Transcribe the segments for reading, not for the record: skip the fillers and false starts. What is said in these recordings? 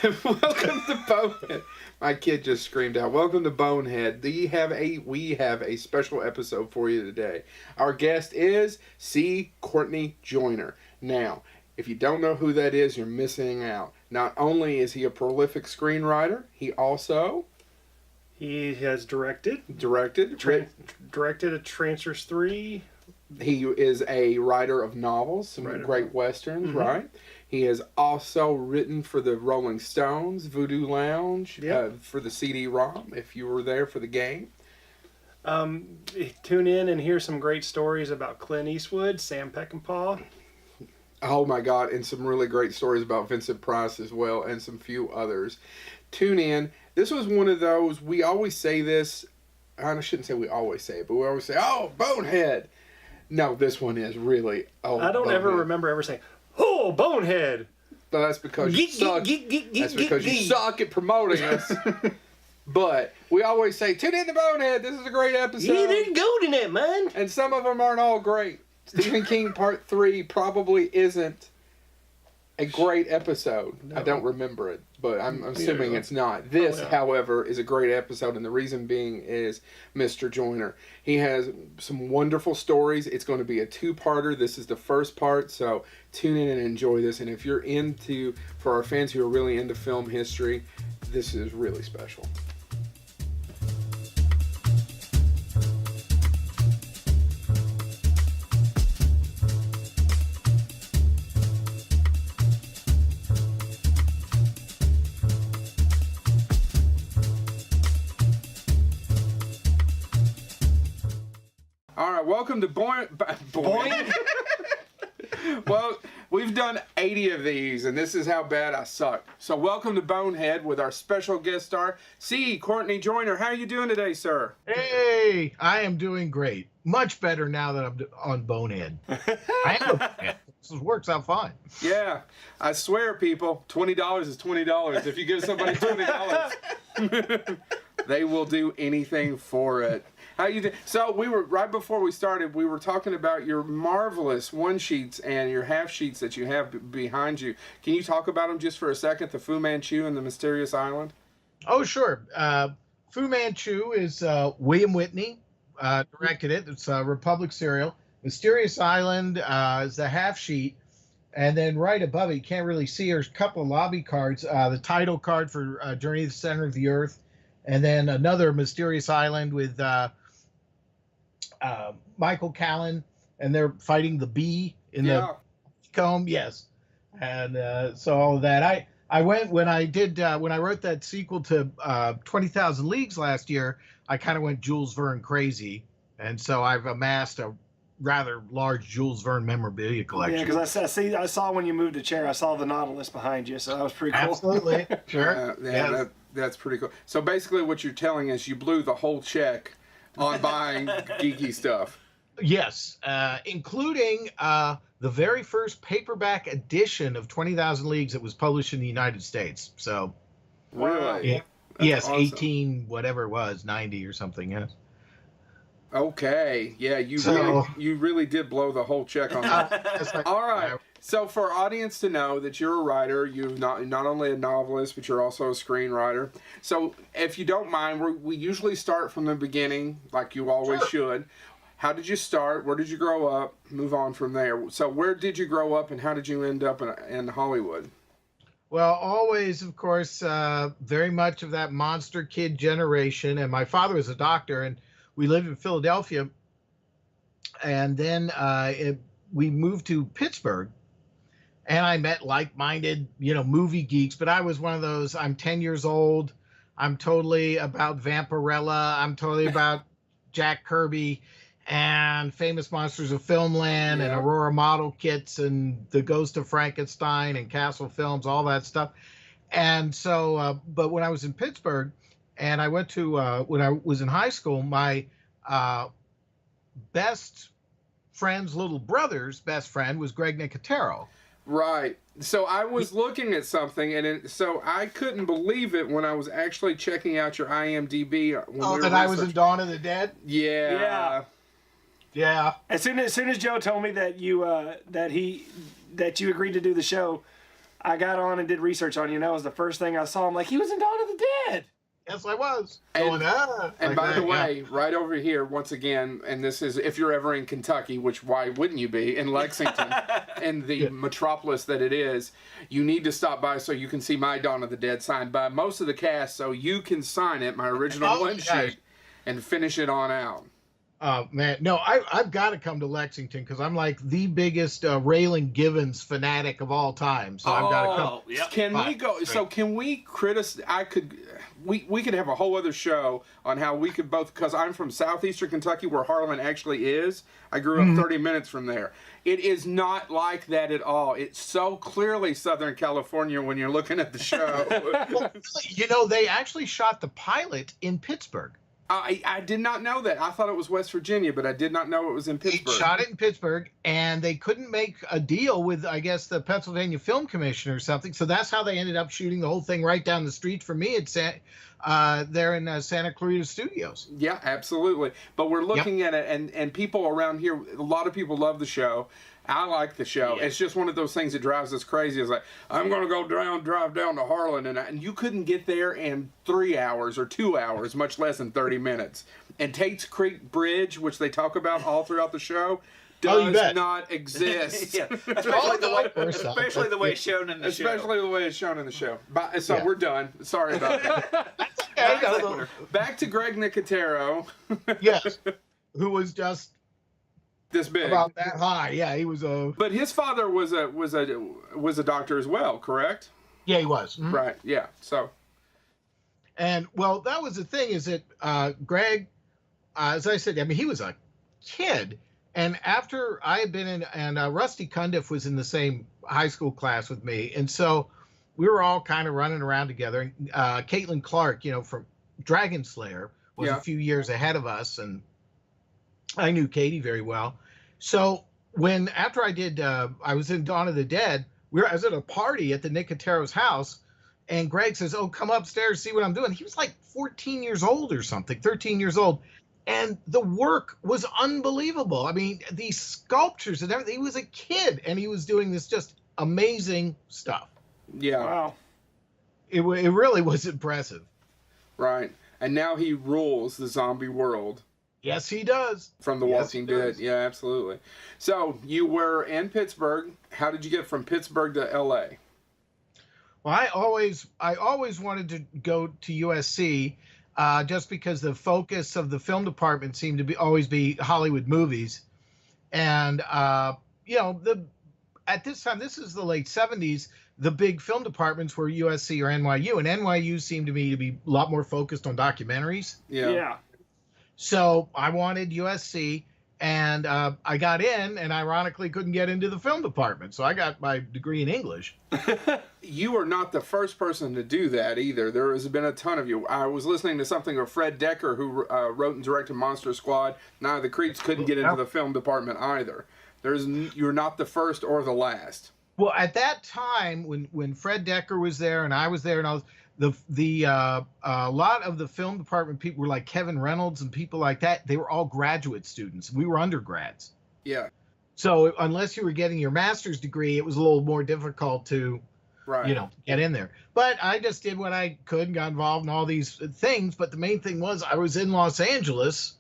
Welcome to Bonehead. My kid just screamed out, "Welcome to Bonehead." We have a special episode for you today. Our guest is Courtney Joyner. Now, if you don't know who that is, you're missing out. Not only is he a prolific screenwriter, he has directed a Trancers 3. He is a writer of novels, some great westerns, mm-hmm. right? He has also written for the Rolling Stones, Voodoo Lounge, for the CD-ROM, if you were there for the game. Tune in and hear some great stories about Clint Eastwood, Sam Peckinpah. Oh my God, and some really great stories about Vincent Price as well, and some few others. Tune in. This was one of those, we always say this, I shouldn't say we always say it, but we always say, "Oh, Bonehead." No, this one is really, I don't ever remember ever saying, "Oh, Bonehead." But that's because you suck. That's because you suck at promoting us. But we always say, "Tune in to Bonehead. This is a great episode." Yeah, there's gold in it, man. And some of them aren't all great. Stephen King Part 3 probably isn't a great episode. No. I don't remember it, but I'm assuming it's not. This, however, is a great episode, and the reason being is Mr. Joyner. He has some wonderful stories. It's going to be a two-parter. This is the first part, so tune in and enjoy this. And if you're for our fans who are really into film history, this is really special. Welcome to Boing. Well, we've done 80 of these, and this is how bad I suck. So welcome to Bonehead with our special guest star, Courtney Joyner. How are you doing today, sir? Hey, I am doing great. Much better now that I'm on Bonehead. I am. This works out fine. Yeah, I swear, people, $20 is $20. If you give somebody $20, they will do anything for it. How you doing? So we were right before we started. We were talking about your marvelous one sheets and your half sheets that you have behind you. Can you talk about them just for a second? The Fu Manchu and the Mysterious Island. Oh, sure. Fu Manchu is William Whitney directed it. It's a Republic serial. Mysterious Island is the half sheet, and then right above it, you can't really see. There's a couple of lobby cards. The title card for Journey to the Center of the Earth, and then another Mysterious Island with Michael Callan, and they're fighting the bee in the comb. Yes, and so all of that. I went when I wrote that sequel to 20,000 Leagues last year. I kind of went Jules Verne crazy, and so I've amassed a rather large Jules Verne memorabilia collection. Yeah, because I saw when you moved a chair, I saw the Nautilus behind you, so that was pretty cool. Absolutely, sure. That's pretty cool. So basically, what you're telling us, you blew the whole check on buying geeky stuff. Yes, including the very first paperback edition of 20,000 Leagues that was published in the United States. So, really, yeah, yes, awesome. 18 whatever it was, 90 or something. Yes. Okay, yeah, you really did blow the whole check on that. All right. So for our audience to know that you're a writer, you're not only a novelist, but you're also a screenwriter. So if you don't mind, we usually start from the beginning, like you always should. How did you start? Where did you grow up? Move on from there. So where did you grow up, and how did you end up in Hollywood? Well, always, of course, very much of that monster kid generation. And my father was a doctor, and we lived in Philadelphia. And then we moved to Pittsburgh. And I met like-minded, movie geeks. But I was one of those, I'm 10 years old. I'm totally about Vampirella. I'm totally about Jack Kirby and Famous Monsters of Filmland and Aurora Model Kits and The Ghost of Frankenstein and Castle Films, all that stuff. And so, but when I was in Pittsburgh and I went to, when I was in high school, my best friend's little brother's best friend was Greg Nicotero. Right. So I was looking at something, and so I couldn't believe it when I was actually checking out your IMDb. That I was in Dawn of the Dead? Yeah. Yeah. As soon as Joe told me that you agreed to do the show, I got on and did research on you, and that was the first thing I saw. I'm like, he was in Dawn of the Dead. Yes, I was. And Like by the that, way, right over here, once again, and this is if you're ever in Kentucky, which why wouldn't you be, in Lexington, in the metropolis that it is, you need to stop by so you can see my Dawn of the Dead signed by most of the cast so you can sign it, my original one sheet, and finish it on out. Oh, man. No, I've got to come to Lexington because I'm like the biggest Raylan Givens fanatic of all time. So I've got to come. Yep. Can we go? So can we criticize? We could have a whole other show on how we could both, because I'm from southeastern Kentucky where Harlan actually is. I grew up 30 minutes from there. It is not like that at all. It's so clearly Southern California when you're looking at the show. Well, you know, they actually shot the pilot in Pittsburgh. I did not know that. I thought it was West Virginia, but I did not know it was in Pittsburgh. They shot it in Pittsburgh, and they couldn't make a deal with, I guess, the Pennsylvania Film Commission or something. So that's how they ended up shooting the whole thing right down the street from me there in Santa Clarita Studios. Yeah, absolutely. But we're looking at it, and people around here, a lot of people love the show. I like the show. Yeah. It's just one of those things that drives us crazy. It's like, I'm going to go drive down to Harlan, and you couldn't get there in 3 hours or 2 hours, much less in 30 minutes. And Tate's Creek Bridge, which they talk about all throughout the show, does not exist. Yeah. Especially the way it's shown in the show. Especially the way it's shown in the show. So we're done. Sorry about that. Back to Greg Nicotero. Yes, who was just this big, about that high. Yeah, he was a. But his father was a doctor as well, correct? Yeah, he was. Mm-hmm. Right. Yeah. So. And well, that was the thing, is that Greg, as I said, I mean, he was a kid, and after I had been in, and Rusty Cundiff was in the same high school class with me, and so we were all kind of running around together. Caitlin Clark, you know, from Dragon Slayer, was a few years ahead of us, and I knew Katie very well. So after I did, I was in Dawn of the Dead. I was at a party at the Nicotero's house, and Greg says, "Oh, come upstairs, see what I'm doing." He was like 14 years old or something, 13 years old. And the work was unbelievable. I mean, these sculptures and everything. He was a kid, and he was doing this just amazing stuff. Yeah. Wow. It really was impressive. Right. And now he rules the zombie world. Yes, he does. From The Walking Dead. Yeah, absolutely. So you were in Pittsburgh. How did you get from Pittsburgh to L.A.? Well, I always wanted to go to USC just because the focus of the film department seemed to always be Hollywood movies. And, you know, at this time, this is the late 70s, the big film departments were USC or NYU. And NYU seemed to me to be a lot more focused on documentaries. Yeah. So I wanted USC, and I got in, and ironically couldn't get into the film department. So I got my degree in English. You are not the first person to do that either. There has been a ton of you. I was listening to something of Fred Decker, who wrote and directed Monster Squad. Now the Creeps couldn't get into the film department either. You're not the first or the last. Well, at that time, when Fred Decker was there and I was there, and I was a lot of the film department people were like Kevin Reynolds and people like that. They were all graduate students. We were undergrads. Yeah. So unless you were getting your master's degree, it was a little more difficult to, get in there. But I just did what I could and got involved in all these things. But the main thing was I was in Los Angeles.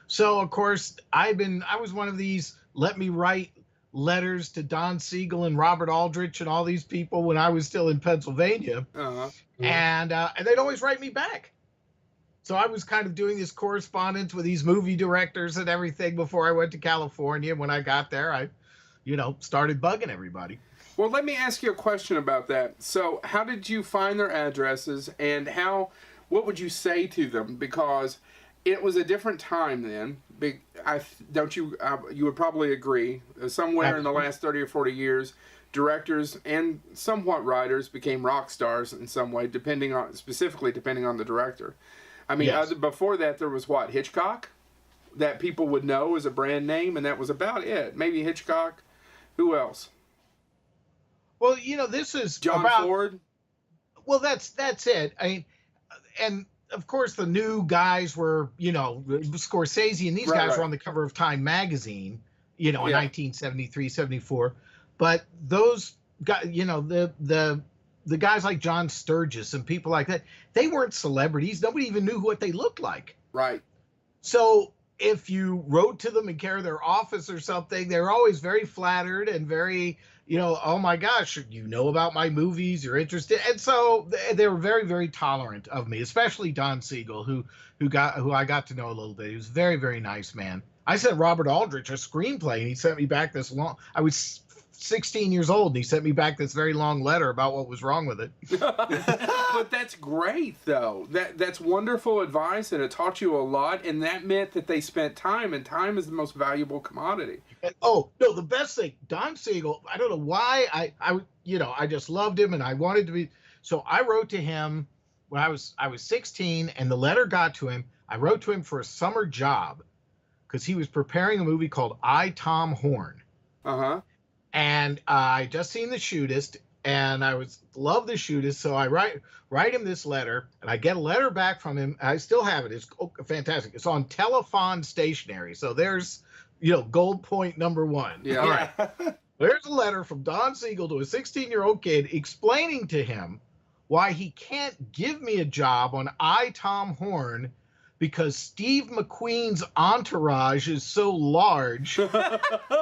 So, of course, I was one of these, let me write letters to Don Siegel and Robert Aldrich and all these people when I was still in Pennsylvania. Uh-huh. And they'd always write me back. So I was kind of doing this correspondence with these movie directors and everything before I went to California. When I got there, I, started bugging everybody. Well, let me ask you a question about that. So how did you find their addresses, and what would you say to them? Because it was a different time then. You would probably agree. Somewhere in the last 30 or 40 years, directors and somewhat writers became rock stars in some way, specifically depending on the director. I mean, before that, there was Hitchcock, that people would know as a brand name, and that was about it. Maybe Hitchcock. Who else? Well, this is John Ford. Well, that's it. I mean, and of course, the new guys were, Scorsese and these guys were on the cover of Time magazine, in 1973, 74. But those the guys like John Sturgis and people like that, they weren't celebrities. Nobody even knew what they looked like. Right. So if you wrote to them in care of their office or something, they're always very flattered and very, oh my gosh, you know about my movies, you're interested. And so they were very, very tolerant of me, especially Don Siegel, who I got to know a little bit. He was a very, very nice man. I sent Robert Aldrich a screenplay, and he sent me back this long. I was 16 years old, and he sent me back this very long letter about what was wrong with it. But that's great, though. That's wonderful advice, and it taught you a lot, and that meant that they spent time, and time is the most valuable commodity. Oh, no, the best thing, Don Siegel, I don't know why, I just loved him, and I wanted to be, so I wrote to him when I was 16, and the letter got to him. I wrote to him for a summer job, because he was preparing a movie called I, Tom Horn. Uh-huh. And I just seen The Shootist, and I love The Shootist, so I write him this letter, and I get a letter back from him. I still have it. It's fantastic. It's on Telephone Stationery, so there's gold point number 1. Yeah. All right. There's a letter from Don Siegel to a 16-year-old kid explaining to him why he can't give me a job on I, Tom Horn, because Steve McQueen's entourage is so large, there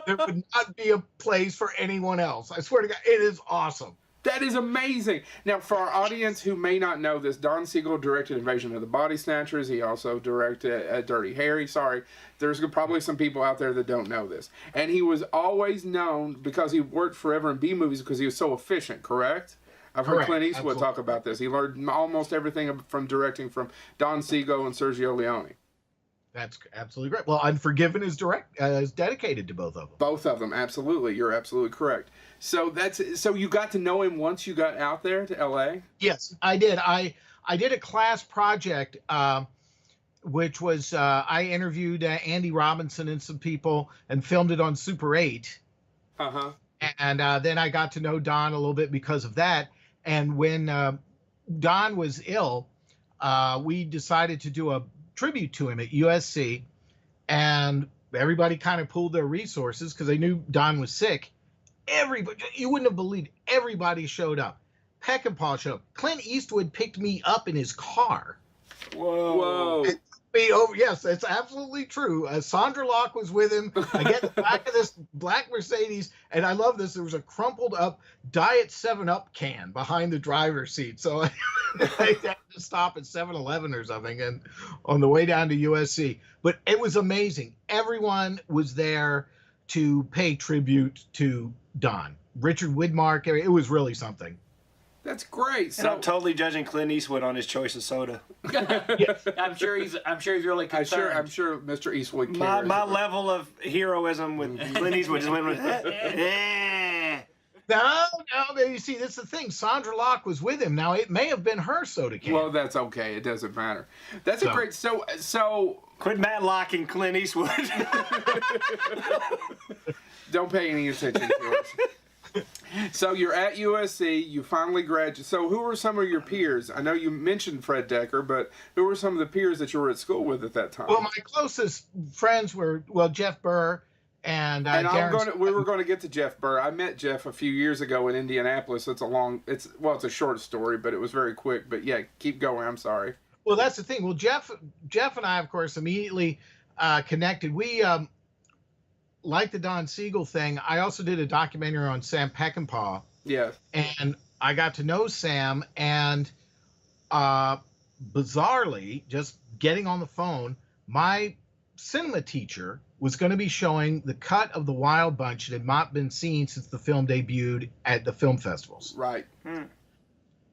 would not be a place for anyone else. I swear to God, it is awesome. That is amazing. Now, for our audience who may not know this, Don Siegel directed Invasion of the Body Snatchers. He also directed Dirty Harry. Sorry, there's probably some people out there that don't know this. And he was always known, because he worked forever in B movies, because he was so efficient, correct? I've heard Clint Eastwood talk about this. He learned almost everything from directing from Don Siegel and Sergio Leone. That's absolutely great. Well, Unforgiven is dedicated to both of them. Both of them, absolutely. You're absolutely correct. So you got to know him once you got out there to L.A.? Yes, I did. I did a class project, which was I interviewed Andy Robinson and some people and filmed it on Super 8. Uh-huh. And then I got to know Don a little bit because of that. And when Don was ill, we decided to do a tribute to him at USC. And everybody kind of pooled their resources because they knew Don was sick. Everybody, you wouldn't have believed, everybody showed up. Peckinpah showed up. Clint Eastwood picked me up in his car. Whoa. Yes, it's absolutely true. Sandra Locke was with him. I get the back of this black Mercedes, and I love this. There was a crumpled up Diet 7-Up can behind the driver's seat. So I had to stop at 7-Eleven or something and on the way down to USC. But it was amazing. Everyone was there to pay tribute to Don. Richard Widmark, it was really something. That's great. And I'm totally judging Clint Eastwood on his choice of soda. I'm sure he's really concerned. I'm sure Mr. Eastwood cares. My level of heroism with Clint Eastwood just went with No, you see, that's the thing. Sandra Locke was with him. Now, it may have been her soda can. Well, that's okay. It doesn't matter. That's a great... So... Quit Matlocking Clint Eastwood. Don't pay any attention to us. So you're at USC, you finally graduated. So who were some of your peers? I know you mentioned Fred Decker, but who were some of the peers that you were at school with at that time? Well, my closest friends were, Jeff Burr and we were going to get to Jeff Burr. I met Jeff a few years ago in Indianapolis. It's a short story, but it was very quick. But yeah, keep going. I'm sorry. Well, that's the thing. Well, Jeff and I, of course, immediately connected. We like the Don Siegel thing, I also did a documentary on Sam Peckinpah. Yeah. And I got to know Sam, and bizarrely, just getting on the phone, my cinema teacher was going to be showing the cut of The Wild Bunch that had not been seen since the film debuted at the film festivals. Right.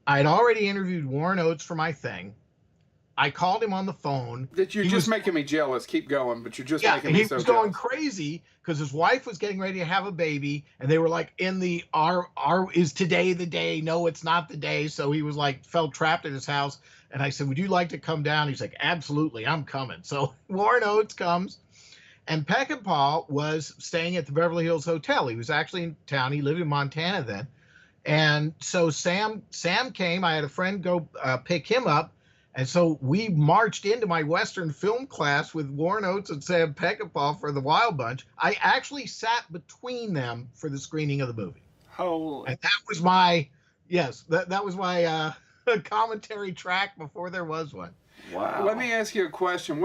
I had already interviewed Warren Oates for my thing. I called him on the phone. That you're just making me jealous. Keep going, but you're just making me so jealous. He was going crazy because his wife was getting ready to have a baby, and they were like in the is today the day? No, it's not the day. So he was like felt trapped in his house, and I said, "Would you like to come down?" He's like, "Absolutely, I'm coming." So Warren Oates comes, and Peckinpah was staying at the Beverly Hills Hotel. He was actually in town. He lived in Montana then, and so Sam came. I had a friend go pick him up. And so we marched into my Western film class with Warren Oates and Sam Peckinpah for The Wild Bunch. I actually sat between them for the screening of the movie. Holy. And that was my that was my commentary track before there was one. Wow. Let me ask you a question.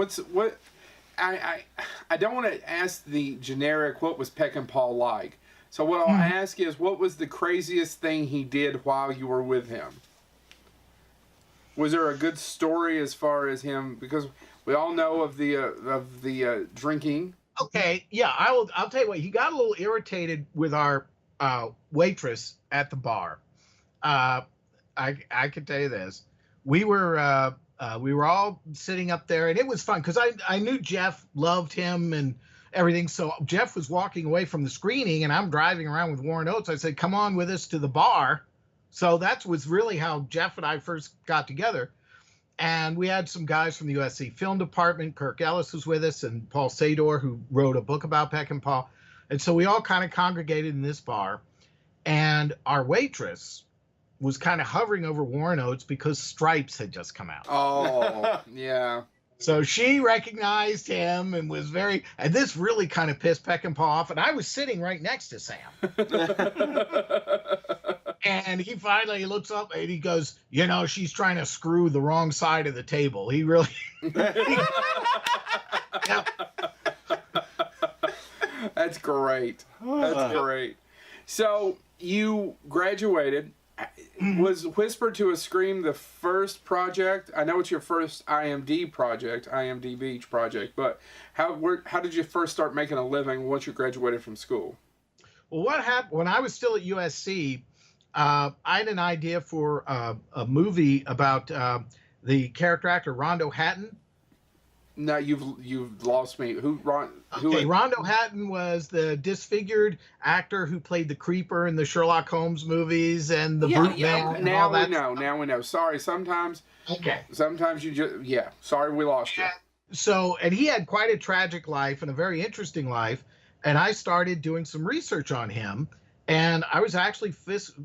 I don't want to ask the generic what was Peckinpah like. So what I'll ask is, what was the craziest thing he did while you were with him? Was there a good story as far as him? Because we all know of the drinking. Okay, yeah, I'll tell you what. He got a little irritated with our waitress at the bar. I can tell you this. We were all sitting up there, and it was fun because I knew Jeff loved him and everything. So Jeff was walking away from the screening, and I'm driving around with Warren Oates. I said, "Come on with us to the bar." So that was really how Jeff and I first got together. And we had some guys from the USC Film Department. Kirk Ellis was with us, and Paul Sador, who wrote a book about Peckinpah. And so we all kind of congregated in this bar. And our waitress was kind of hovering over Warren Oates because Stripes had just come out. Oh, yeah. So she recognized him and was and this really kind of pissed Peckinpah off. And I was sitting right next to Sam. And he finally looks up and he goes, she's trying to screw the wrong side of the table. He really. Yeah. That's great. That's great. So you graduated. Was Whisper to a Scream the first project? I know it's your first IMDb project, but how did you first start making a living once you graduated from school? Well, what happened when I was still at USC, I had an idea for a movie about the character actor Rondo Hatton. No, you've lost me. Rondo Hatton was the disfigured actor who played the Creeper in the Sherlock Holmes movies and the Brute Man. And all that. Now we know. Sorry, sometimes. Okay. Sometimes you just Sorry, we lost you. So, and he had quite a tragic life and a very interesting life, and I started doing some research on him. And I was actually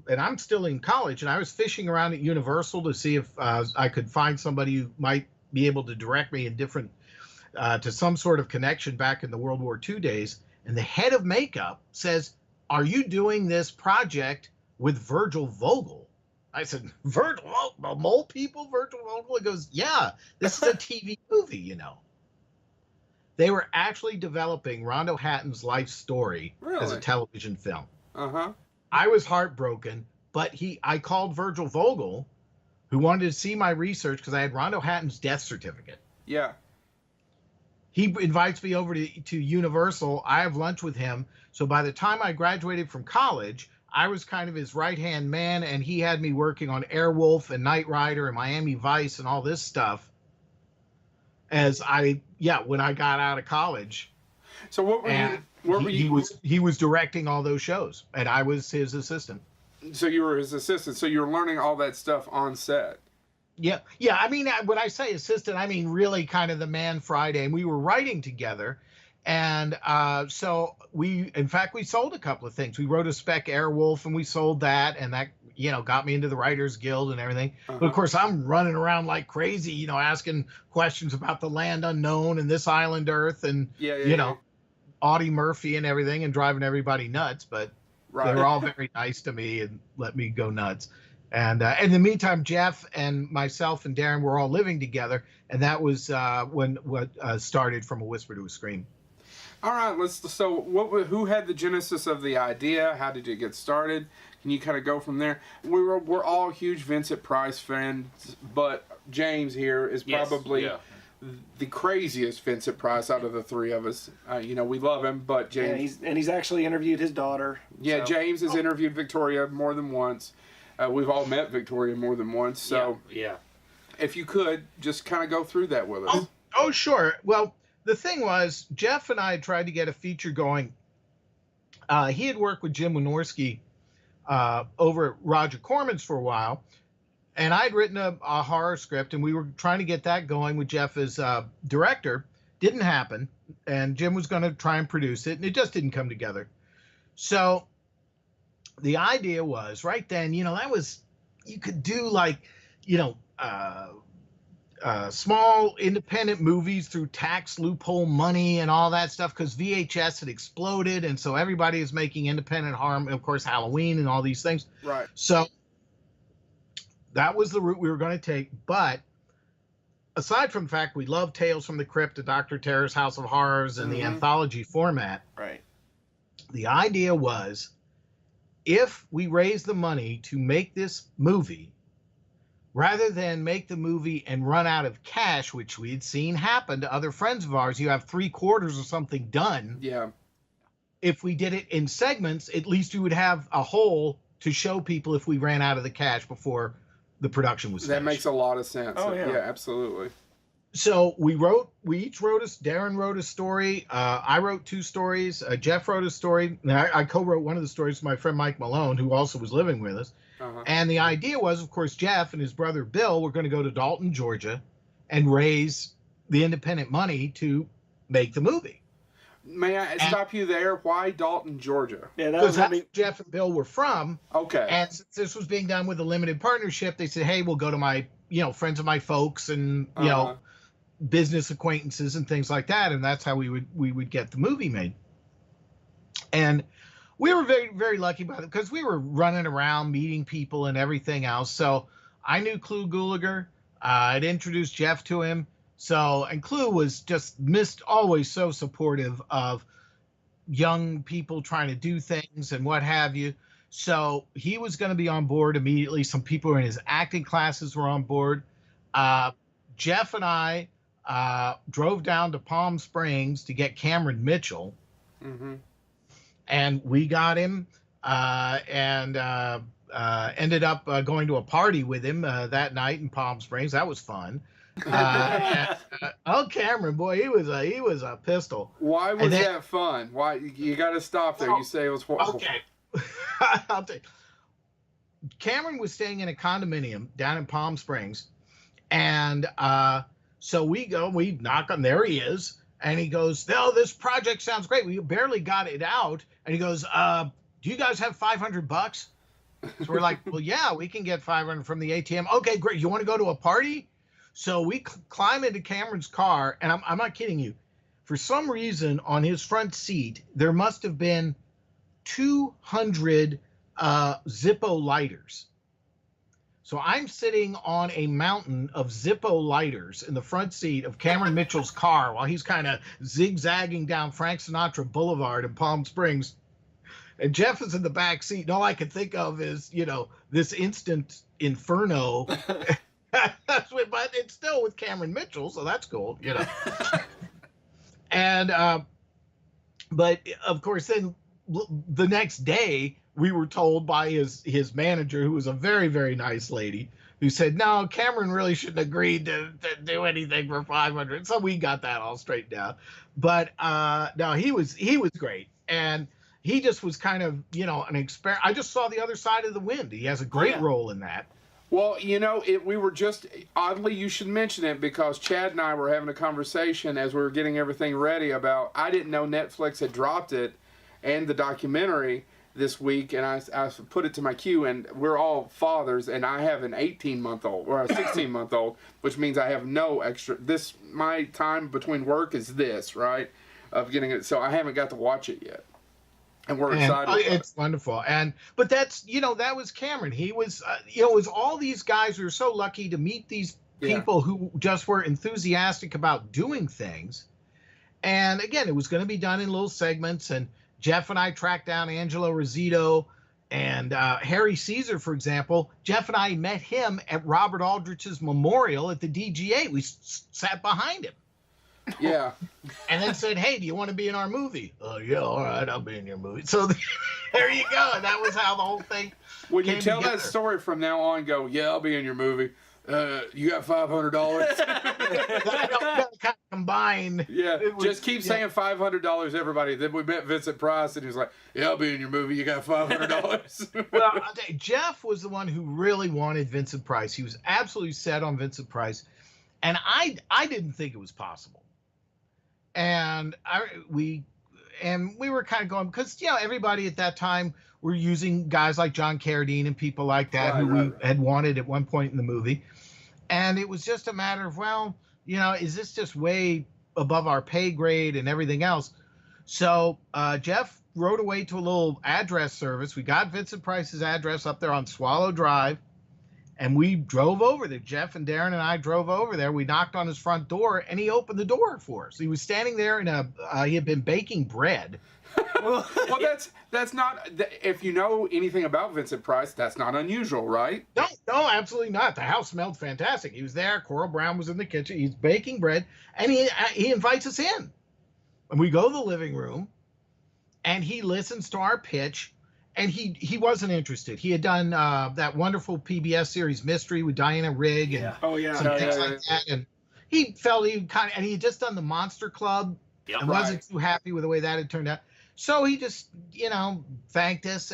and I'm still in college, and I was fishing around at Universal to see if I could find somebody who might be able to direct me in different. To some sort of connection back in the World War II days. And the head of makeup says, "Are you doing this project with Virgil Vogel?" I said, "Virgil Vogel, Mole People, Virgil Vogel?" He goes, "Yeah, this is a TV movie, They were actually developing Rondo Hatton's life story as a television film. Uh-huh. I was heartbroken, but I called Virgil Vogel, who wanted to see my research because I had Rondo Hatton's death certificate. Yeah. He invites me over to Universal. I have lunch with him. So by the time I graduated from college, I was kind of his right-hand man, and he had me working on Airwolf and Knight Rider and Miami Vice and all this stuff when I got out of college. So what were you? He was directing all those shows, and I was his assistant. So you were his assistant. So you were learning all that stuff on set. Yeah. I mean, when I say assistant, I mean really kind of the man Friday, and we were writing together. And so we sold a couple of things. We wrote a spec Airwolf, and we sold that, and that, got me into the Writers Guild and everything. Uh-huh. But of course, I'm running around like crazy, asking questions about the land unknown and this island Earth and, Audie Murphy and everything, and driving everybody nuts. But they were all very nice to me and let me go nuts. And in the meantime, Jeff and myself and Darren were all living together, and that was what started From a Whisper to a Scream. All right, who had the genesis of the idea? How did it get started? Can you kind of go from there? We're all huge Vincent Price fans, but James here is probably the craziest Vincent Price out of the three of us. We love him, but James... Yeah, he's actually interviewed his daughter. Yeah, so. James has interviewed Victoria more than once. We've all met Victoria more than once, so if you could, just kind of go through that with us. Oh, sure. Well, the thing was, Jeff and I had tried to get a feature going. He had worked with Jim Wynorski over at Roger Corman's for a while, and I'd written a horror script, and we were trying to get that going with Jeff as director. Didn't happen, and Jim was going to try and produce it, and it just didn't come together. So the idea was right then, that was, you could do like, small independent movies through tax loophole money and all that stuff because VHS had exploded, and so everybody is making independent horror, of course, Halloween and all these things. Right. So that was the route we were going to take. But aside from the fact we love Tales from the Crypt, to Dr. Terror's House of Horrors, and the anthology format, right? The idea was, if we raise the money to make this movie, rather than make the movie and run out of cash, which we'd seen happen to other friends of ours, you have 3/4 or something done. Yeah. If we did it in segments, at least you would have a whole to show people if we ran out of the cash before the production was finished. That makes a lot of sense. Oh, yeah. Yeah, absolutely. So we each wrote Darren wrote a story. I wrote 2 stories. Jeff wrote a story. And I co-wrote one of the stories with my friend Mike Malone, who also was living with us. And the idea was, of course, Jeff and his brother Bill were going to go to Dalton, Georgia, and raise the independent money to make the movie. May I stop you there? Why Dalton, Georgia? Yeah, because that's where Jeff and Bill were from. Okay. And since this was being done with a limited partnership, they said, hey, we'll go to my, friends of my folks and, business acquaintances and things like that. And that's how we would get the movie made. And we were very, very lucky about it because we were running around meeting people and everything else. So I knew Clu Gulager. I'd introduced Jeff to him. And Clu was just always so supportive of young people trying to do things and what have you. So he was going to be on board immediately. Some people in his acting classes were on board. Jeff and I drove down to Palm Springs to get Cameron Mitchell. Mm-hmm. And we got him and ended up going to a party with him that night in Palm Springs. That was fun. Cameron, boy, he was a pistol. Why was that fun? Why you got to stop there? You say it was horrible. Okay. I'll tell you. Cameron was staying in a condominium down in Palm Springs, and so we knock on. There he is. And he goes, no, this project sounds great. We barely got it out. And he goes, do you guys have $500? So we're like, well, yeah, we can get 500 from the ATM. Okay, great. You want to go to a party? So we climb into Cameron's car, and I'm not kidding you. For some reason, on his front seat, there must have been 200 Zippo lighters. So I'm sitting on a mountain of Zippo lighters in the front seat of Cameron Mitchell's car while he's kind of zigzagging down Frank Sinatra Boulevard in Palm Springs. And Jeff is in the back seat. And all I could think of is, this instant inferno. But it's still with Cameron Mitchell, so that's cool, And, but of course, then the next day, we were told by his manager, who was a very, very nice lady, who said, no, Cameron really shouldn't agree to do anything for 500. So we got that all straightened out. But no, he was great. And he just was kind of, an experiment. I just saw the other side of the wind. He has a great role in that. Well, we were just, oddly, you should mention it because Chad and I were having a conversation as we were getting everything ready about, I didn't know Netflix had dropped it and the documentary this week, and I put it to my queue, and we're all fathers, and I have an 18-month-old or a 16-month-old, which means I have no extra. My time between work is this, right, of getting it. So I haven't got to watch it yet, and we're excited. It's wonderful, but that's that was Cameron. He was it was all these guys. We were so lucky to meet these people who just were enthusiastic about doing things, and again, it was going to be done in little segments. And Jeff and I tracked down Angelo Rizzuto and Harry Caesar, for example. Jeff and I met him at Robert Aldrich's memorial at the DGA. We sat behind him. Yeah. And then said, hey, do you want to be in our movie? Oh, yeah, all right, I'll be in your movie. So there you go. And that was how the whole thing When you tell together. That story from now on, go, yeah, I'll be in your movie. You got $500? kind of combine. Yeah, just keep saying $500, everybody. Then we met Vincent Price, and he was like, yeah, I'll be in your movie. You got $500. Well, I'll tell you, Jeff was the one who really wanted Vincent Price. He was absolutely set on Vincent Price. And I didn't think it was possible. And we were kind of going, because, everybody at that time were using guys like John Carradine and people like that who we had wanted at one point in the movie. And it was just a matter of, well, is this just way above our pay grade and everything else? So Jeff wrote away to a little address service. We got Vincent Price's address up there on Swallow Drive, and we drove over there. Jeff and Darren and I drove over there. We knocked on his front door, and he opened the door for us. He was standing there he had been baking bread. Well, that's not. If you know anything about Vincent Price, that's not unusual, right? No, absolutely not. The house smelled fantastic. He was there. Coral Brown was in the kitchen. He's baking bread, and he invites us in. And we go to the living room, and he listens to our pitch, and he wasn't interested. He had done that wonderful PBS series Mystery with Diana Rigg and some things like that, and he felt he had just done the Monster Club and wasn't too happy with the way that had turned out. So he just, thanked us,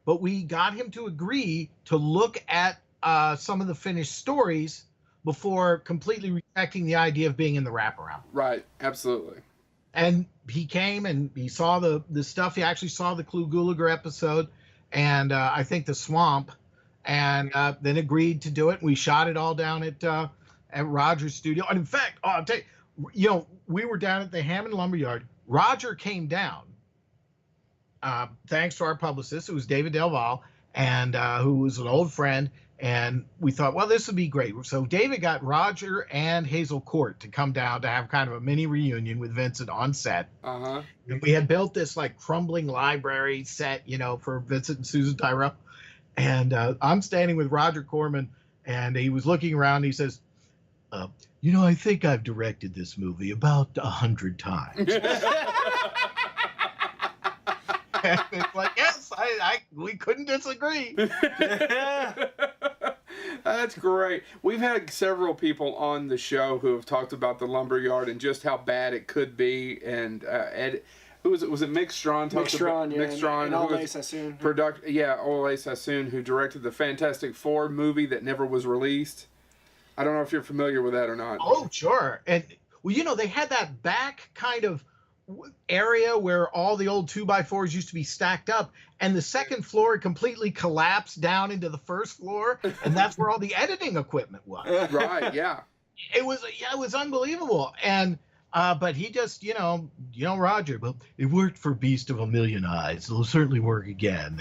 but we got him to agree to look at some of the finished stories before completely rejecting the idea of being in the wraparound. Right, absolutely. And he came and he saw the stuff. He actually saw the Clu Gulager episode and I think the Swamp, and then agreed to do it. We shot it all down at Roger's studio. And in fact, I'll tell you, we were down at the Hammond Lumberyard. Roger came down. Thanks to our publicist, it was David Del Valle, and who was an old friend, and we thought, well, this would be great. So David got Roger and Hazel Court to come down to have kind of a mini reunion with Vincent on set. Uh-huh. And we had built this like crumbling library set, for Vincent and Susan Tyrrell. And I'm standing with Roger Corman, and he was looking around, and he says, I think I've directed this movie about 100 times. And it's like, yes, we couldn't disagree. That's great. We've had several people on the show who have talked about the Lumberyard and just how bad it could be. And Ed, who was it? Was it Mick Strawn? Mick Strawn, yeah. Mick Strawn, and Ole Sassoon. Ole Sassoon, who directed the Fantastic Four movie that never was released. I don't know if you're familiar with that or not. Oh, sure. And, well, they had that back kind of area where all the old 2x4s used to be stacked up, and the second floor completely collapsed down into the first floor, and that's where all the editing equipment was. Right, yeah. It was unbelievable. And but he just, Roger, well, it worked for Beast of a Million Eyes. It'll certainly work again.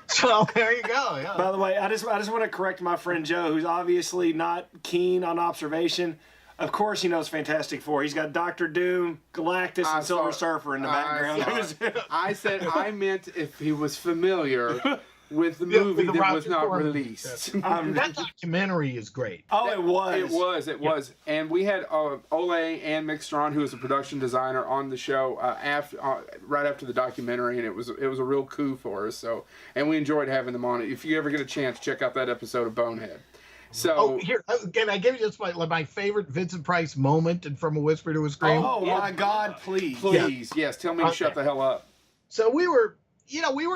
So there you go. Yeah. By the way, I just want to correct my friend Joe, who's obviously not keen on observation. Of course he knows Fantastic Four. He's got Doctor Doom, Galactus, and Silver Surfer in the background. I meant if he was familiar with the movie that was not released. That documentary is great. Oh, it was. It was. And we had Ole and Mick Strawn, who was a production designer, on the show right after the documentary, and it was a real coup for us. So, and we enjoyed having them on. If you ever get a chance, check out that episode of Bonehead. So here, can I give you just my favorite Vincent Price moment and From a Whisper to a Scream? Oh my God, please. Yes, tell me to shut the hell up. So we were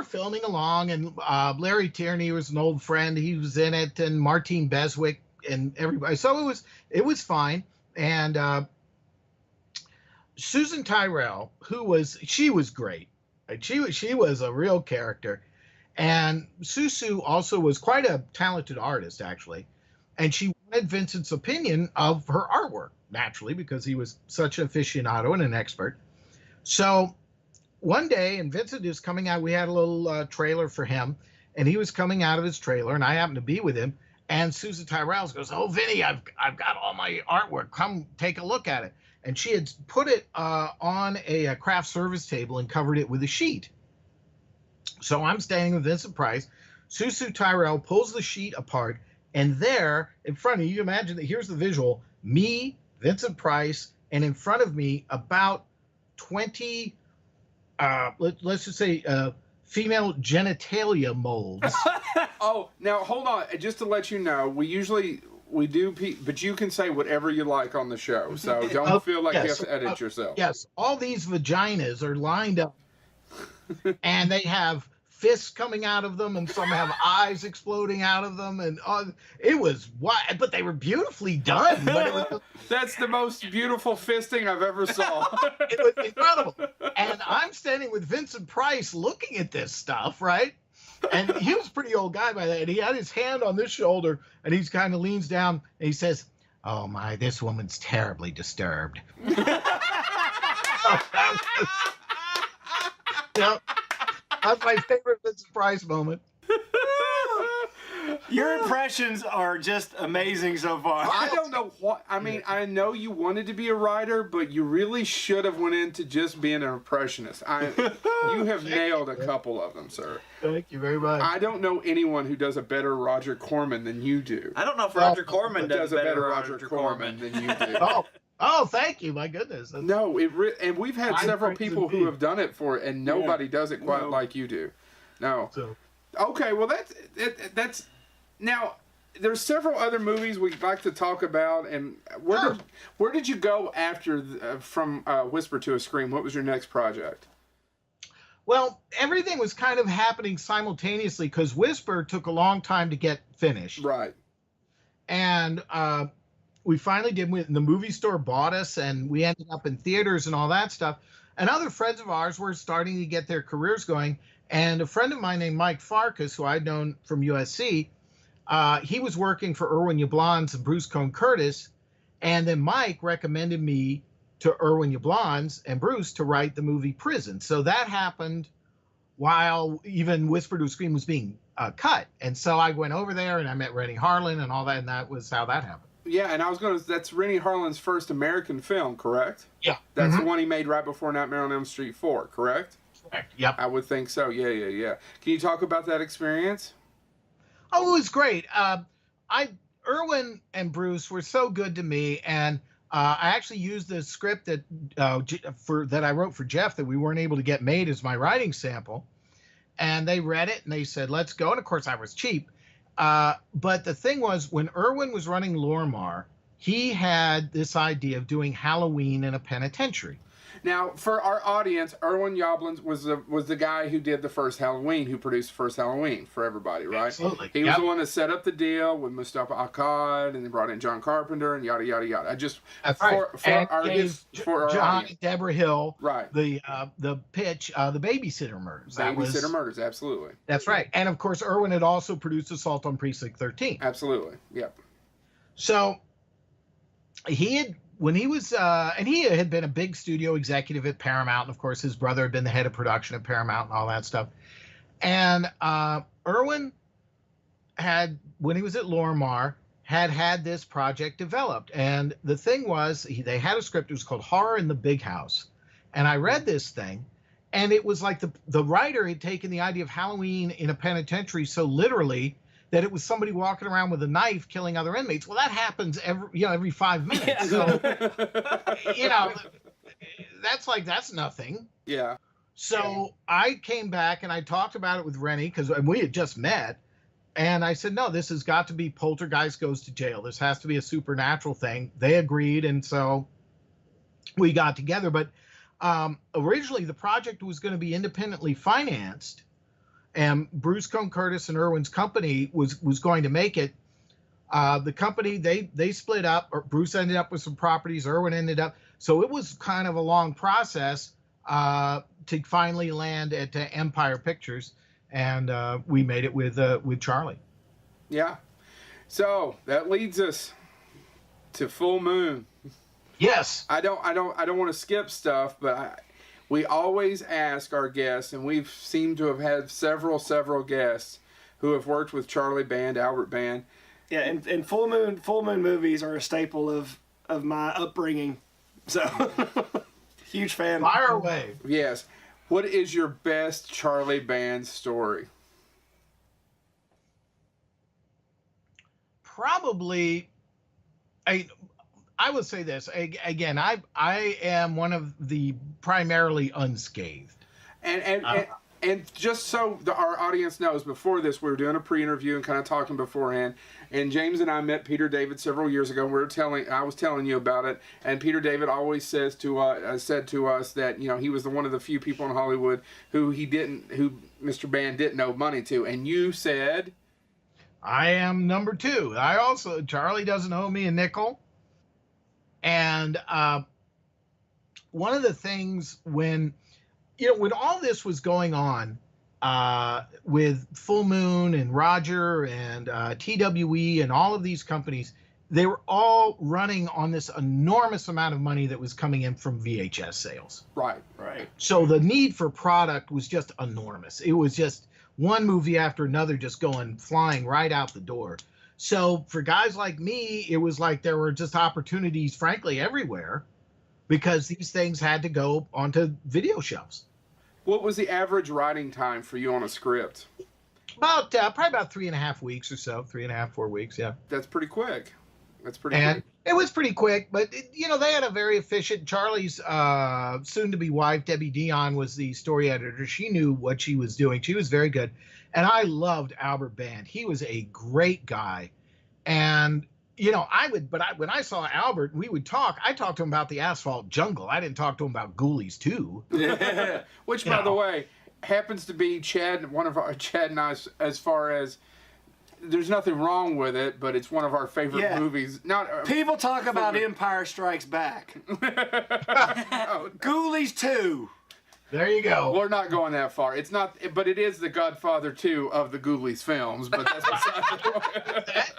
filming along, and Larry Tierney was an old friend. He was in it, and Martine Beswick and everybody. So it was fine. And Susan Tyrrell, she was great. She was a real character. And Susu also was quite a talented artist, actually. And she wanted Vincent's opinion of her artwork, naturally, because he was such an aficionado and an expert. So one day, and Vincent is coming out, we had a little trailer for him, and he was coming out of his trailer, and I happened to be with him. And Susan Tyrrell goes, "Oh, Vinny, I've got all my artwork. Come take a look at it." And she had put it on a craft service table and covered it with a sheet. So I'm standing with Vincent Price. Susu Tyrrell pulls the sheet apart, and there in front of you, imagine that here's the visual: me, Vincent Price, and in front of me about 20, let's just say female genitalia molds. Oh, now hold on. Just to let you know, we do, but you can say whatever you like on the show, so don't feel like you have to edit yourself. Yes, all these vaginas are lined up, and they have fists coming out of them, and some have eyes exploding out of them, and it was wild, but they were beautifully done. But that's the most beautiful fisting I've ever saw. It was incredible. And I'm standing with Vincent Price looking at this stuff, right? And he was a pretty old guy by then. And he had his hand on this shoulder, and he's kind of leans down and he says, "Oh my, this woman's terribly disturbed." Yeah, that's my favorite Vincent Price moment. Your impressions are just amazing so far. I don't know what. I mean, I know you wanted to be a writer, but you really should have went into just being an impressionist. You have nailed a couple of them, sir. Thank you very much. I don't know anyone who does a better Roger Corman than you do. I don't know if Roger Corman does a better Roger Corman than you do. Oh, thank you. My goodness. No, and we've had several people who have done it for it, and nobody does it quite like you do. No. So. Okay, well that's now. There's several other movies we'd like to talk about, and where did you go after from Whisper to a Scream? What was your next project? Well, everything was kind of happening simultaneously because Whisper took a long time to get finished. Right. And we finally did. The movie store bought us, and we ended up in theaters and all that stuff. And other friends of ours were starting to get their careers going. And a friend of mine named Mike Farkas, who I'd known from USC, he was working for Irwin Yablans and Bruce Cohn Curtis. And then Mike recommended me to Irwin Yablans and Bruce to write the movie Prison. So that happened while even Whisper to a Scream was being cut. And so I went over there and I met Rennie Harlan and all that. And that was how that happened. Yeah, and that's Rennie Harlan's first American film, correct? Yeah. That's the one he made right before Nightmare on Elm Street 4, correct? Correct. Yep. I would think so. Yeah. Can you talk about that experience? Oh, it was great. Irwin and Bruce were so good to me, and I actually used the script that I wrote for Jeff that we weren't able to get made as my writing sample, and they read it and they said, "Let's go." And of course, I was cheap. But the thing was, when Irwin was running Lorimar, he had this idea of doing Halloween in a penitentiary. Now, for our audience, Irwin Yablans was the guy who did the first Halloween, who produced the first Halloween for everybody, right? Absolutely. He was the one that set up the deal with Mustafa Akkad, and they brought in John Carpenter, and yada yada yada. That's right. For our John audience. and Deborah Hill, Right? The pitch, the Babysitter Murders. Babysitter Murders, absolutely. That's right. And of course, Irwin had also produced Assault on Precinct 13. Absolutely, yep. So he had. When he was, and he had been a big studio executive at Paramount, and of course his brother had been the head of production at Paramount and all that stuff. And Irwin had, when he was at Lorimar, had this project developed. And the thing was, they had a script. It was called Horror in the Big House. And I read this thing, and it was like the writer had taken the idea of Halloween in a penitentiary so literally that it was somebody walking around with a knife killing other inmates. Well, that happens every 5 minutes. So, that's nothing. Yeah. So I came back and I talked about it with Rennie because we had just met. And I said, no, this has got to be Poltergeist Goes to Jail. This has to be a supernatural thing. They agreed. And so we got together. But originally the project was going to be independently financed. And Bruce Cohn Curtis and Irwin's company was going to make it. The company, they split up. Or Bruce ended up with some properties. Irwin ended up. So it was kind of a long process to finally land at Empire Pictures, and we made it with Charlie. Yeah. So that leads us to Full Moon. Yes. I don't want to skip stuff, but we always ask our guests, and we've seemed to have had several guests who have worked with Charlie Band, Albert Band. Yeah, and Full Moon movies are a staple of my upbringing. So, huge fan. Fire away. Yes. What is your best Charlie Band story? Probably, I would say this again. I am one of the primarily unscathed. And just so our audience knows, before this, we were doing a pre-interview and kind of talking beforehand. And James and I met Peter David several years ago. I was telling you about it. And Peter David always said to us that he was one of the few people in Hollywood who Mr. Band didn't owe money to. And you said, I am number two. Charlie doesn't owe me a nickel. And one of the things when all this was going on, with Full Moon and Roger and TWE and all of these companies, they were all running on this enormous amount of money that was coming in from VHS sales. Right. So the need for product was just enormous. It was just one movie after another just flying right out the door. So for guys like me, it was like there were just opportunities, frankly, everywhere, because these things had to go onto video shelves. What was the average writing time for you on a script? Probably about 3.5 weeks or so, 3.5, 4 weeks. Yeah. That's pretty quick. And it was pretty quick, but they had a very efficient. Charlie's soon-to-be wife, Debbie Dion, was the story editor. She knew what she was doing. She was very good, and I loved Albert Band. He was a great guy, and when I saw Albert, we would talk. I talked to him about the Asphalt Jungle. I didn't talk to him about Ghoulies 2. Which, by the way, happens to be Chad and I, as far as. There's nothing wrong with it, but it's one of our favorite movies. People talk about Empire Strikes Back. Ghoulies 2. There you go. We're not going that far. It's not, but it is the Godfather 2 of the Ghoulies films. But that's beside the point.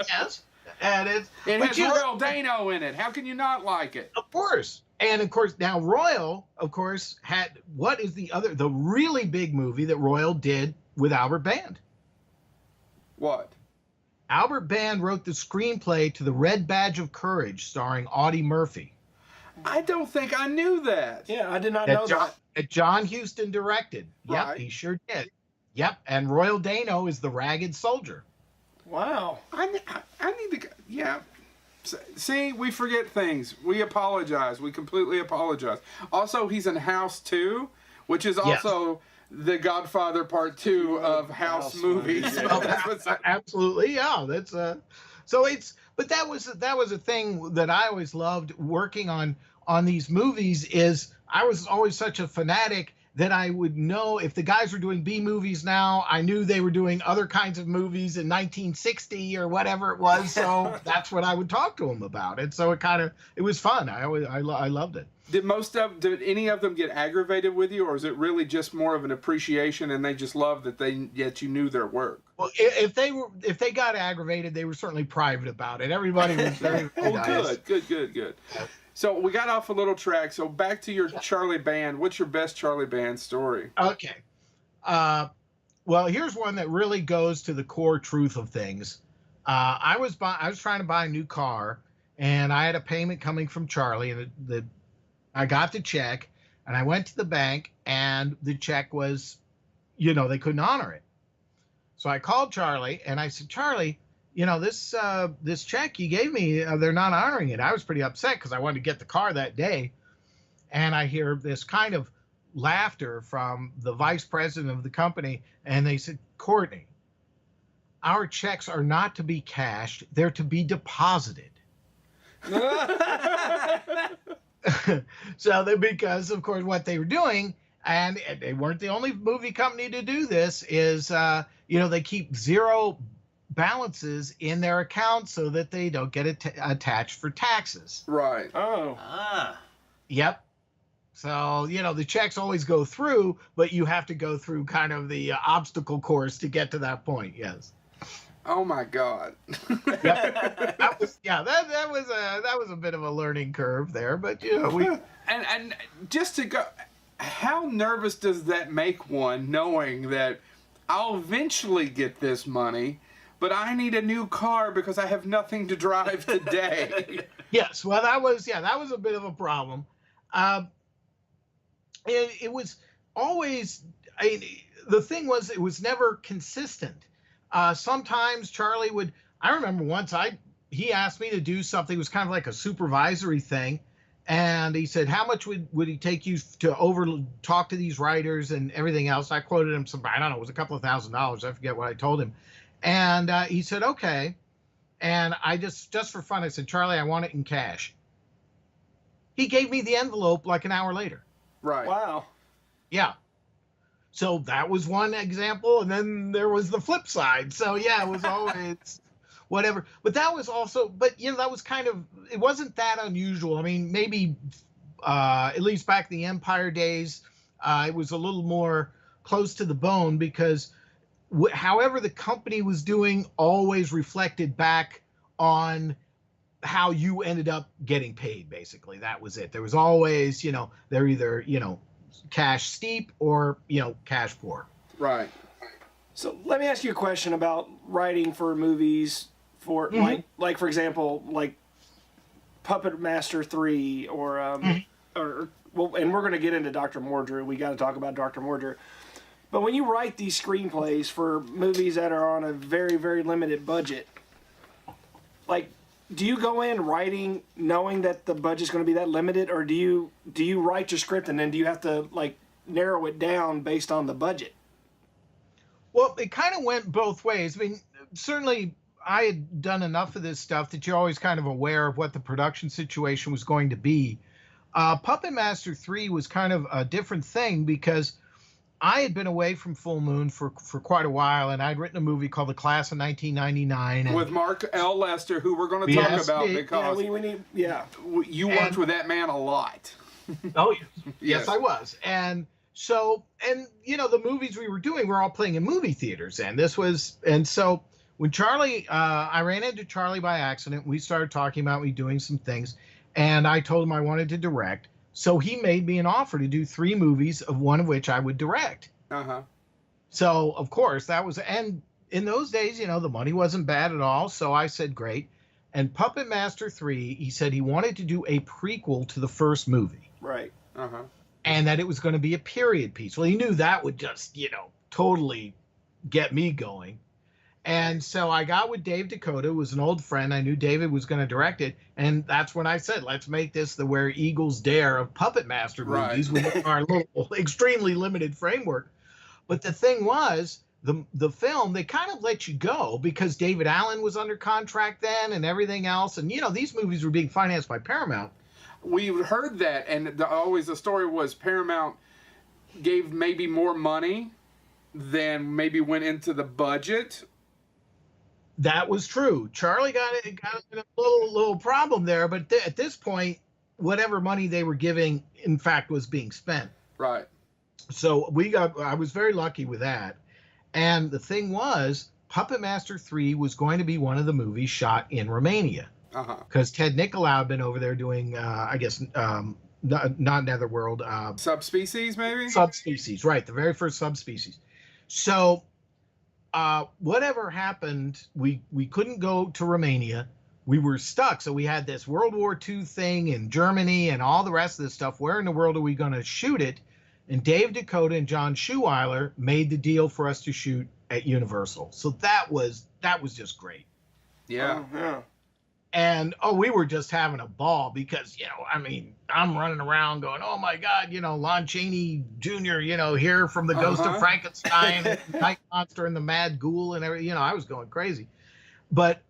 Yes, and it has Royal Dano in it. How can you not like it? Of course. And of course, now Royal, of course, had the really big movie that Royal did with Albert Band. What? Albert Band wrote the screenplay to The Red Badge of Courage, starring Audie Murphy. I don't think I knew that. Yeah, I did not know that. That John Huston directed. Yep, right. He sure did. Yep, and Royal Dano is the ragged soldier. Wow. I need to. Yeah. See, we forget things. We apologize. We completely apologize. Also, he's in House 2, which is also the Godfather Part 2 of House movies. Absolutely, yeah. That's but that was a thing that I always loved working on these movies. Is I was always such a fanatic that I would know if the guys were doing B movies now, I knew they were doing other kinds of movies in 1960 or whatever it was. So that's what I would talk to them about. And so it was fun. I loved it. Did any of them get aggravated with you, or is it really just more of an appreciation and they just loved that you knew their work? Well, if they got aggravated, they were certainly private about it. Everybody was very nice. Good. So we got off a little track. So back to your Charlie Band. What's your best Charlie Band story? Okay. Well, here's one that really goes to the core truth of things. I was trying to buy a new car, and I had a payment coming from Charlie, and I got the check, and I went to the bank, and the check was, they couldn't honor it. So I called Charlie, and I said, Charlie, this check you gave me, they're not honoring it. I was pretty upset because I wanted to get the car that day. And I hear this kind of laughter from the vice president of the company. And they said, Courtney, our checks are not to be cashed. They're to be deposited. Because of course what they were doing, and they weren't the only movie company to do this, is, they keep zero balances in their accounts so that they don't get attached for taxes. Right. Oh. Yep. So, the checks always go through, but you have to go through kind of the obstacle course to get to that point. Yes. Oh my God. Yep. That was a bit of a learning curve there, but and just to go, how nervous does that make one, knowing that I'll eventually get this money, but I need a new car because I have nothing to drive today? Yes, well, that was a bit of a problem. It was always, the thing was, it was never consistent. Sometimes Charlie I remember once he asked me to do something, it was kind of like a supervisory thing. And he said, how much would he take you to talk to these writers and everything else? I quoted him I don't know, it was a couple of $1,000s. I forget what I told him. And he said, okay. And I just for fun, I said, Charlie, I want it in cash. He gave me the envelope like an hour later. Right. Wow. Yeah. So that was one example. And then there was the flip side. So yeah, it was always whatever. But that was also, that was kind of, it wasn't that unusual. I mean, maybe at least back in the Empire days, it was a little more close to the bone because however the company was doing always reflected back on how you ended up getting paid. Basically, that was it. There was always, they're either, cash steep or, cash poor. Right. So let me ask you a question about writing for movies for like for example, like Puppet Master 3 or and we're going to get into Dr. Mordrew. We got to talk about Dr. Mordrew. But when you write these screenplays for movies that are on a very, very limited budget, like, do you go in writing knowing that the budget's going to be that limited, or do you write your script and then do you have to like narrow it down based on the budget? Well, it kind of went both ways. I mean, certainly I had done enough of this stuff that you're always kind of aware of what the production situation was going to be. Puppet Master 3 was kind of a different thing because I had been away from Full Moon for quite a while, and I'd written a movie called The Class of 1999. With Mark L. Lester, who we're going to talk about because you worked with that man a lot. Oh, yes, I was. And so, the movies we were doing were all playing in movie theaters. And so when Charlie, I ran into Charlie by accident, we started talking about me doing some things, and I told him I wanted to direct. So he made me an offer to do 3 movies, of one of which I would direct. Uh-huh. So, of course, and in those days, the money wasn't bad at all. So I said, great. And Puppet Master 3, he said he wanted to do a prequel to the first movie. Right. Uh-huh. And that it was going to be a period piece. Well, he knew that would just, totally get me going. And so I got with Dave Dakota, who was an old friend. I knew David was going to direct it. And that's when I said, let's make this the Where Eagles Dare of Puppet Master movies with our little extremely limited framework. But the thing was, the film, they kind of let you go because David Allen was under contract then and everything else. And, these movies were being financed by Paramount. We heard that, and the story was Paramount gave maybe more money than maybe went into the budget. That was true. Charlie got in a little problem there, but at this point, whatever money they were giving, in fact, was being spent. Right. So I was very lucky with that. And the thing was, Puppet Master 3 was going to be one of the movies shot in Romania. Because Ted Nicolau had been over there doing, not Netherworld. Subspecies, maybe? Subspecies, right. The very first Subspecies. So whatever happened, we couldn't go to Romania. We were stuck. So we had this World War II thing in Germany and all the rest of this stuff. Where in the world are we going to shoot it? And Dave Dakota and John Schuweiler made the deal for us to shoot at Universal. So that was just great. Yeah. Yeah. And, we were just having a ball because, I'm running around going, oh, my God, Lon Chaney Jr., here from the Ghost of Frankenstein, Night Monster and the Mad Ghoul and everything. I was going crazy. But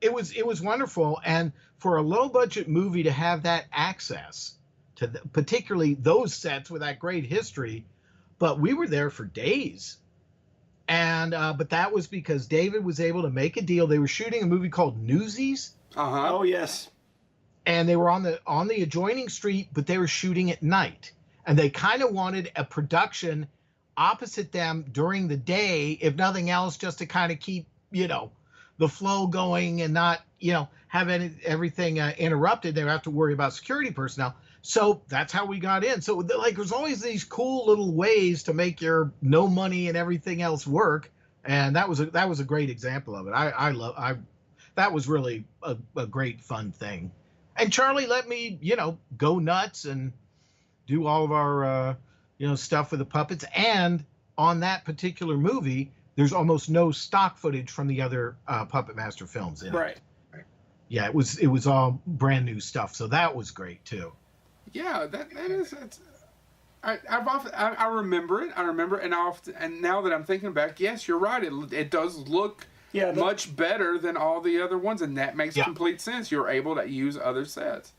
it was wonderful. And for a low-budget movie to have that access to particularly those sets with that great history, but we were there for days. And but that was because David was able to make a deal. They were shooting a movie called Newsies. Oh, yes. And they were on the adjoining street, but they were shooting at night. And they kind of wanted a production opposite them during the day, if nothing else, just to kind of keep, the flow going and not, have everything interrupted. They would have to worry about security personnel. So that's how we got in. So there's always these cool little ways to make your no money and everything else work. And that was a great example of it. That was really a great fun thing. And Charlie let me, go nuts and do all of our, stuff with the puppets. And on that particular movie, there's almost no stock footage from the other Puppet Master films in it. Right. Yeah, it was all brand new stuff. So that was great too. Yeah, that is. I remember it. And now that I'm thinking back, yes, you're right. It does look much better than all the other ones, and that makes complete sense. You're able to use other sets.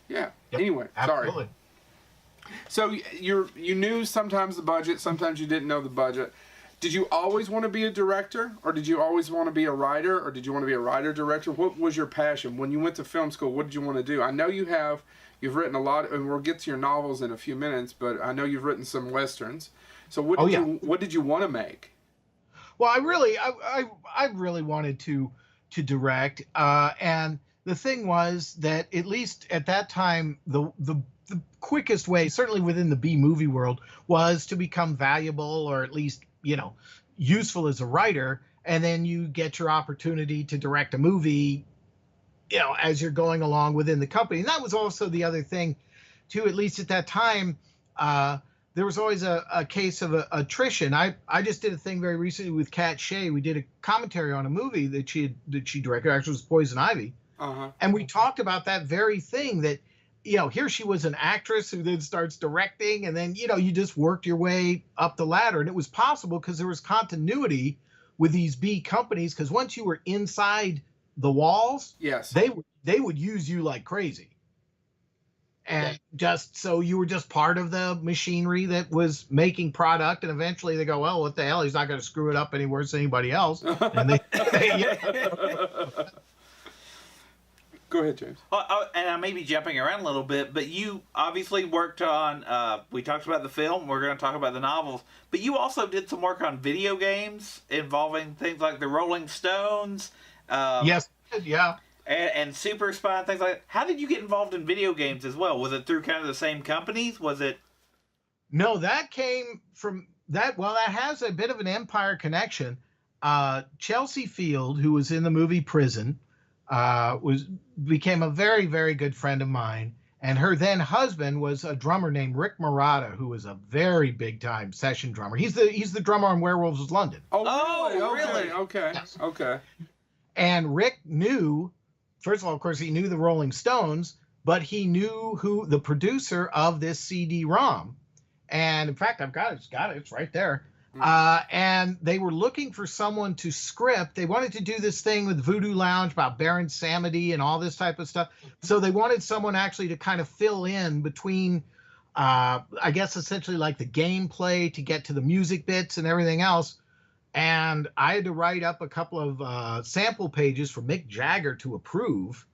Yeah. Yep. Anyway, absolutely. Sorry. So you knew sometimes the budget, sometimes you didn't know the budget. Did you always want to be a director, or did you always want to be a writer, or did you want to be a writer-director? What was your passion? When you went to film school, what did you want to do? I know you've written a lot, and we'll get to your novels in a few minutes, but I know you've written some Westerns. So what did you want to make? Well, I really wanted to direct, and the thing was that at least at that time, the quickest way, certainly within the B movie world, was to become valuable or at least useful as a writer, and then you get your opportunity to direct a movie, as you're going along within the company. And that was also the other thing, too. At least at that time, there was always a case of attrition. I just did a thing very recently with Kat Shea. We did a commentary on a movie that she directed. Actually, it was Poison Ivy. And we talked about that very thing, that here she was an actress who then starts directing, and then you just worked your way up the ladder. And it was possible because there was continuity with these B companies, because once you were inside the walls, yes, they would use you like crazy. And just so you were just part of the machinery that was making product, and eventually they go, well, what the hell? He's not going to screw it up any worse than anybody else. And they Go ahead, James. And I may be jumping around a little bit, but you obviously worked on, we talked about the film, we're going to talk about the novels, but you also did some work on video games involving things like the Rolling Stones. Yes, yeah. And Super Spy and things like that. How did you get involved in video games as well? Was it through kind of the same companies? Was it? No, that came from that. Well, that has a bit of an Empire connection. Chelsea Field, who was in the movie Prison, became a very, very good friend of mine. And her then husband was a drummer named Rick Murata, who was a very big time session drummer. He's the drummer on Werewolves of London. Oh, really? Okay. Yes. Okay. And Rick knew, first of all, of course, he knew the Rolling Stones, but he knew who the producer of this CD-ROM. And in fact, I've got it. It's right there. And they were looking for someone to script. They wanted to do this thing with Voodoo Lounge about Baron Samedi and all this type of stuff. So they wanted someone actually to kind of fill in between, I guess, essentially like the gameplay to get to the music bits and everything else. And I had to write up a couple of sample pages for Mick Jagger to approve,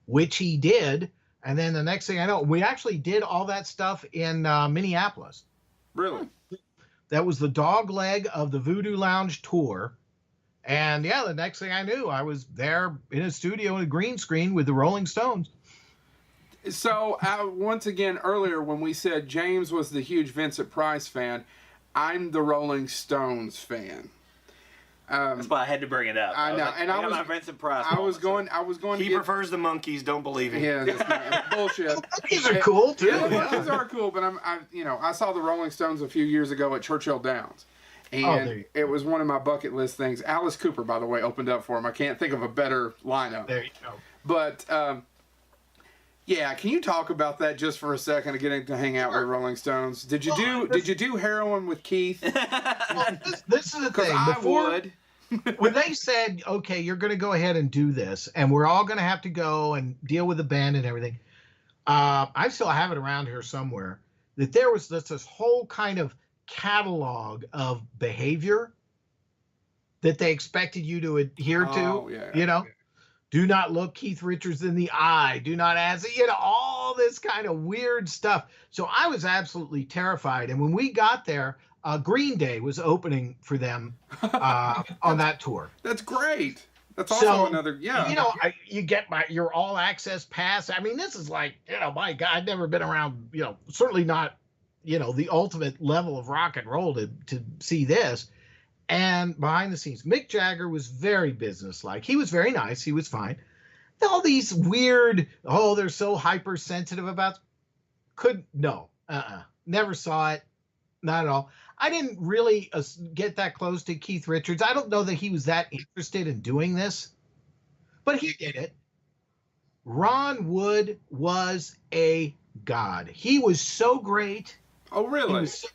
which he did. And then the next thing I know, we actually did all that stuff in Minneapolis. Really? That was the dog leg of the Voodoo Lounge tour. And yeah, the next thing I knew, I was there in a studio in a green screen with the Rolling Stones. So once again, earlier when we said James was the huge Vincent Price fan, I'm the Rolling Stones fan. That's why I had to bring it up. I know, and I was my Vincent Price. I was going. He prefers the monkeys. Don't believe him. Yeah, that's bullshit. Monkeys are cool too. Yeah, monkeys are cool, but I saw the Rolling Stones a few years ago at Churchill Downs, and it was one of my bucket list things. Alice Cooper, by the way, opened up for him. I can't think of a better lineup. There you go. But yeah, can you talk about that just for a second? Getting to hang out with Rolling Stones. Did you do heroin with Keith? Well, this is the thing. I would. When they said, okay, you're going to go ahead and do this, and we're all going to have to go and deal with the band and everything, I still have it around here somewhere, that there was this whole kind of catalog of behavior that they expected you to adhere to. Yeah. Do not look Keith Richards in the eye. Do not ask, all this kind of weird stuff. So I was absolutely terrified. And when we got there, Green Day was opening for them on that tour. That's great. That's also another, you get your all access pass. I mean, this is like, my God, I've never been around, certainly not, the ultimate level of rock and roll to see this. And behind the scenes, Mick Jagger was very businesslike. He was very nice. He was fine. All these weird, they're so hypersensitive about, never saw it. Not at all. I didn't really get that close to Keith Richards. I don't know that he was that interested in doing this, but he did it. Ron Wood was a god. He was so great. Oh, really? He was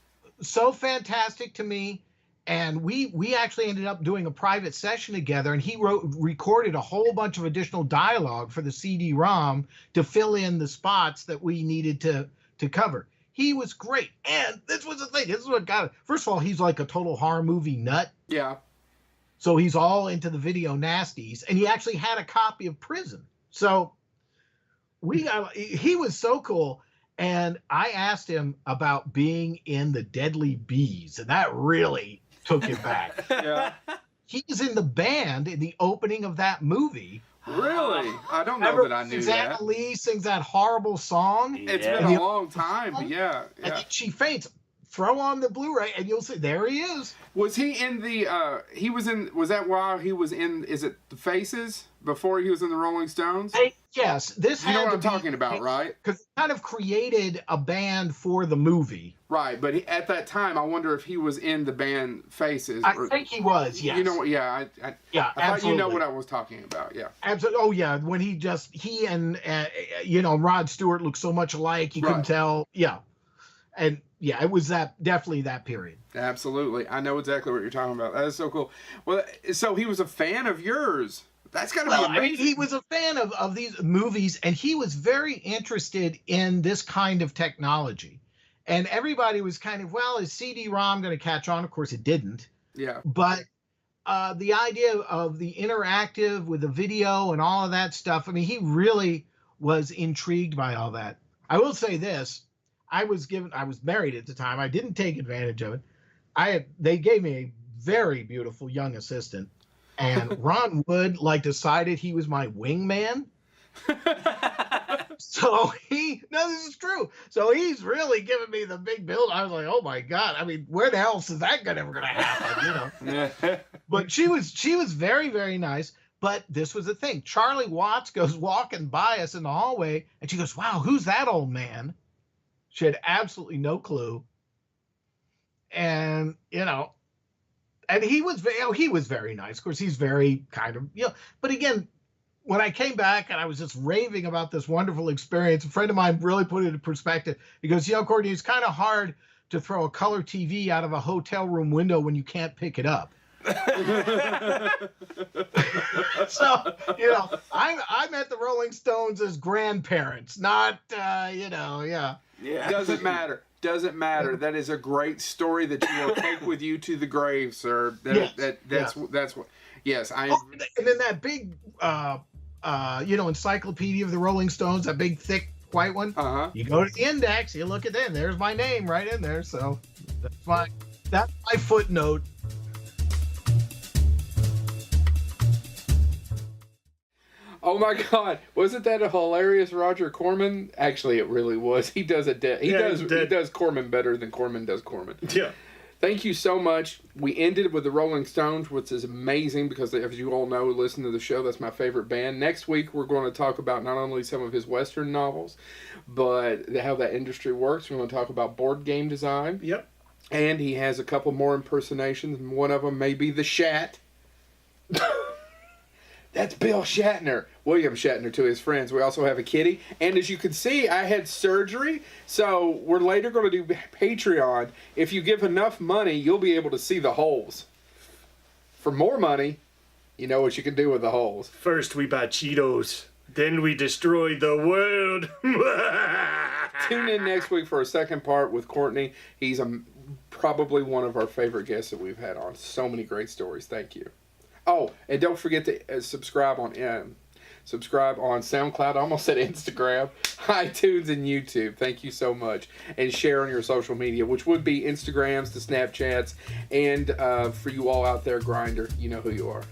so fantastic to me. And we actually ended up doing a private session together, and he recorded a whole bunch of additional dialogue for the CD-ROM to fill in the spots that we needed to cover. He was great. And this was the thing. This is what got it. First of all, he's like a total horror movie nut. Yeah. So he's all into the video nasties. And he actually had a copy of Prison. So he was so cool. And I asked him about being in the Deadly Bees, and that really took him back. Yeah. He's in the band in the opening of that movie. Really? I don't know Remember that I knew Susanna that. Lee sings that horrible song, It's Yeah. been a long time, but yeah. and then she faints. Throw on the Blu-ray, and you'll see there he is. Was he in the, was that while he was in, is it The Faces? Before he was in the Rolling Stones? Yes, this You know had what to I'm be, talking about, right? Because it kind of created a band for the movie. Right, but at that time, I wonder if he was in the band Faces. I think he was, yes. You know what, yeah, Yeah, I thought you know absolutely. what I was talking about, yeah. Absolutely. Oh yeah, when he and Rod Stewart look so much alike, you couldn't Right. tell. Yeah, and yeah, it was definitely that period. Absolutely. I know exactly what you're talking about. That is so cool. Well, so he was a fan of yours. That's got to be Well, amazing. I mean, he was a fan of these movies, and he was very interested in this kind of technology. And everybody was kind of, well, is CD-ROM going to catch on? Of course, it didn't. Yeah. But the idea of the interactive with the video and all of that stuff, I mean, he really was intrigued by all that. I will say this. I was married at the time. I didn't take advantage of it. They gave me a very beautiful young assistant, and Ron Wood decided he was my wingman. So this is true. So he's really giving me the big build. I was like, oh my God. I mean, where the hell is that ever going to happen? But she was very, very nice. But this was the thing. Charlie Watts goes walking by us in the hallway, and she goes, wow, who's that old man? She had absolutely no clue. And, and he was very nice. Of course, he's very kind of, but again, when I came back and I was just raving about this wonderful experience, a friend of mine really put it into perspective. He goes, Courtney, it's kind of hard to throw a color TV out of a hotel room window when you can't pick it up. So, I'm at the Rolling Stones as grandparents, not, yeah. Yeah. Doesn't matter. Doesn't matter. That is a great story that you will take with you to the grave, sir. That's what. Yes, I. Oh, and then that big, encyclopedia of the Rolling Stones, that big thick white one. You go to the index, you look at that, and there's my name right in there. So that's my footnote. Oh my God! Wasn't that a hilarious Roger Corman? Actually, it really was. He does it. He does Corman better than Corman does Corman. Yeah. Thank you so much. We ended with the Rolling Stones, which is amazing because, as you all know, listen to the show, that's my favorite band. Next week, we're going to talk about not only some of his Western novels, but how that industry works. We're going to talk about board game design. Yep. And he has a couple more impersonations. One of them may be the Shat. That's Bill Shatner. William Shatner to his friends. We also have a kitty. And as you can see, I had surgery. So we're later going to do Patreon. If you give enough money, you'll be able to see the holes. For more money, you know what you can do with the holes. First we buy Cheetos, then we destroy the world. Tune in next week for a second part with Courtney. He's probably one of our favorite guests that we've had on. So many great stories. Thank you. Oh, and don't forget to subscribe on SoundCloud. I almost said Instagram, iTunes, and YouTube. Thank you so much. And share on your social media, which would be Instagrams, the Snapchats, and for you all out there, Grindr, you know who you are.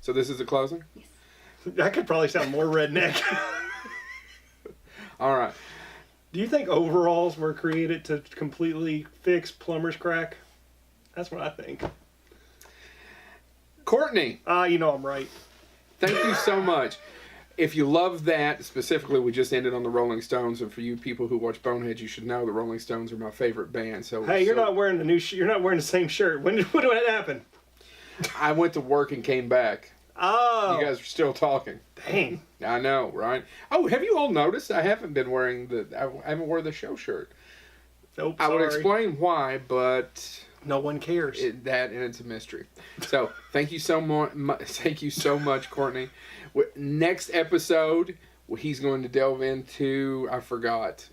So this is the closing? That could probably sound more redneck. All right. Do you think overalls were created to completely fix plumber's crack? That's what I think. Courtney. I'm right. Thank you so much. If you love that, specifically, we just ended on the Rolling Stones, and for you people who watch Bonehead, you should know the Rolling Stones are my favorite band. So hey, you're not wearing the new. You're not wearing the same shirt. When did that happen? I went to work and came back. Oh, You guys are still talking. dang! I know, right? Oh, have you all noticed? I haven't been wearing I haven't worn the show shirt. Nope. I would sorry. explain why, but No one cares. it's a mystery. So thank you so much. Thank you so much, Courtney. Next episode, he's going to delve into. I forgot.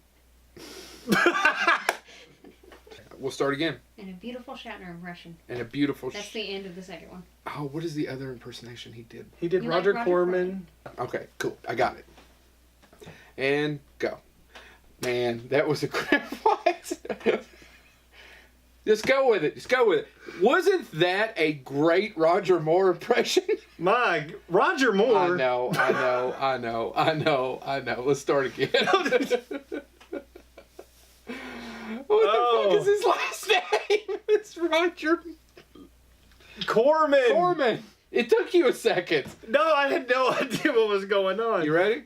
We'll start again. And a beautiful Shatner impression. And a beautiful. That's the end of the second one. Oh, what is the other impersonation he did? He did You Roger, like Roger Corman. Okay, cool. I got it. And go. Man, that was a great fight. Just go with it. Just go with it. Wasn't that a great Roger Moore impression? Roger Moore. I know. Let's start again. What the fuck is his last name? It's Roger Corman. It took you a second. No, I had no idea what was going on. You ready?